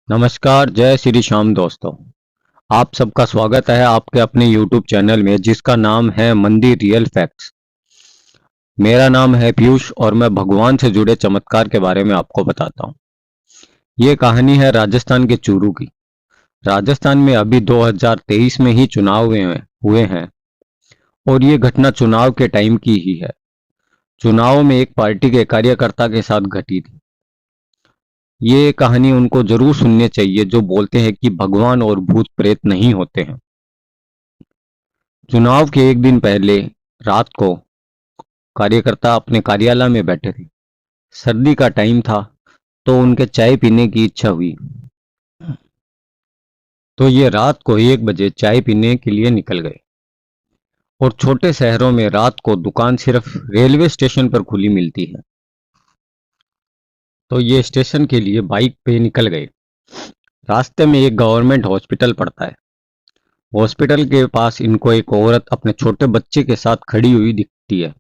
नमस्कार, जय श्री श्याम दोस्तों। आप सबका स्वागत है आपके अपने YouTube चैनल में जिसका नाम है मंदिर रियल फैक्ट्स। मेरा नाम है पीयूष और मैं भगवान से जुड़े चमत्कार के बारे में आपको बताता हूँ। ये कहानी है राजस्थान के चूरू की। राजस्थान में अभी 2023 में ही चुनाव हुए हैं और ये घटना चुनाव के टाइम की ही है। चुनाव में एक पार्टी के कार्यकर्ता के साथ घटी थी। ये कहानी उनको जरूर सुननी चाहिए जो बोलते हैं कि भगवान और भूत प्रेत नहीं होते हैं। चुनाव के एक दिन पहले रात को कार्यकर्ता अपने कार्यालय में बैठे थे। सर्दी का टाइम था तो उनके चाय पीने की इच्छा हुई। तो ये रात को 1 बजे चाय पीने के लिए निकल गए। और छोटे शहरों में रात को दुकान सिर्फ रेलवे स्टेशन पर खुली मिलती है। तो ये स्टेशन के लिए बाइक पे निकल गए। रास्ते में एक गवर्नमेंट हॉस्पिटल पड़ता है। हॉस्पिटल के पास इनको एक औरत अपने छोटे बच्चे के साथ खड़ी हुई दिखती है।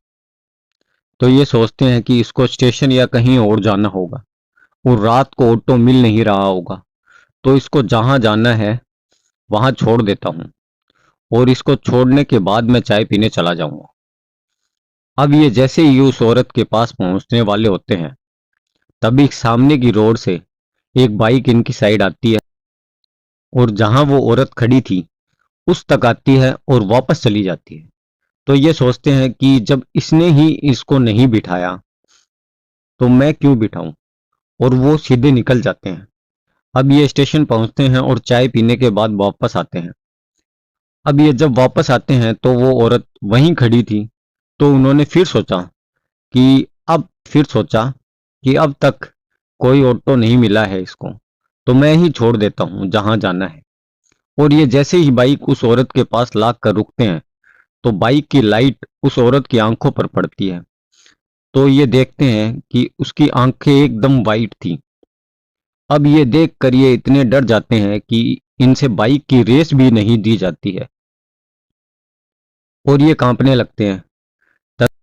तो ये सोचते हैं कि इसको स्टेशन या कहीं और जाना होगा और रात को ऑटो मिल नहीं रहा होगा, तो इसको जहां जाना है वहां छोड़ देता हूँ और इसको छोड़ने के बाद मैं चाय पीने चला जाऊंगा। अब ये जैसे ही उस औरत के पास पहुंचने वाले होते हैं तभी सामने की रोड से एक बाइक इनकी साइड आती है और जहां वो औरत खड़ी थी उस तक आती है और वापस चली जाती है। तो ये सोचते हैं कि जब इसने ही इसको नहीं बिठाया तो मैं क्यों बिठाऊं, और वो सीधे निकल जाते हैं। अब ये स्टेशन पहुंचते हैं और चाय पीने के बाद वापस आते हैं। अब ये जब वापस आते हैं तो वो औरत वहीं खड़ी थी। तो उन्होंने कि फिर सोचा कि अब तक कोई ऑटो नहीं मिला है इसको, तो मैं ही छोड़ देता हूँ जहां जाना है। और ये जैसे ही बाइक उस औरत के पास लाग कर रुकते हैं तो बाइक की लाइट उस औरत की आंखों पर पड़ती है। तो ये देखते हैं कि उसकी आंखें एकदम वाइट थी। अब ये देखकर ये इतने डर जाते हैं कि इनसे बाइक की रेस भी नहीं दी जाती है और ये कांपने लगते हैं। तब-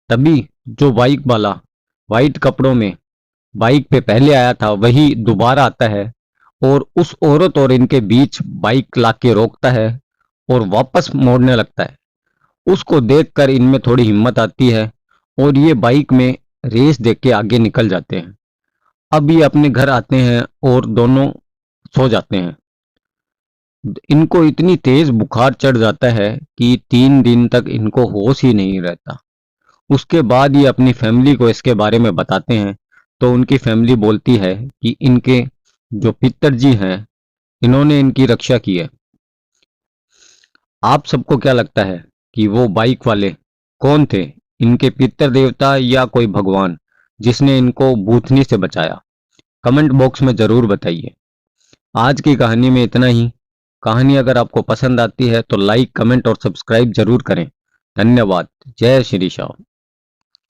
तभी जो बाइक वाला वाइट कपड़ों में बाइक पे पहले आया था वही दोबारा आता है और उस औरत और इनके बीच बाइक लाके रोकता है और वापस मोड़ने लगता है। उसको देखकर इनमें थोड़ी हिम्मत आती है और ये बाइक में रेस देके के आगे निकल जाते हैं। अब ये अपने घर आते हैं और दोनों सो जाते हैं। इनको इतनी तेज बुखार चढ़ जाता है कि 3 दिन तक इनको होश ही नहीं रहता। उसके बाद ये अपनी फैमिली को इसके बारे में बताते हैं तो उनकी फैमिली बोलती है कि इनके जो पिताजी हैं इन्होंने इनकी रक्षा की है। आप सबको क्या लगता है कि वो बाइक वाले कौन थे? इनके पितर देवता या कोई भगवान जिसने इनको भूतनी से बचाया? कमेंट बॉक्स में जरूर बताइए। आज की कहानी में इतना ही। कहानी अगर आपको पसंद आती है तो लाइक, कमेंट और सब्सक्राइब जरूर करें। धन्यवाद। जय श्री श्याम।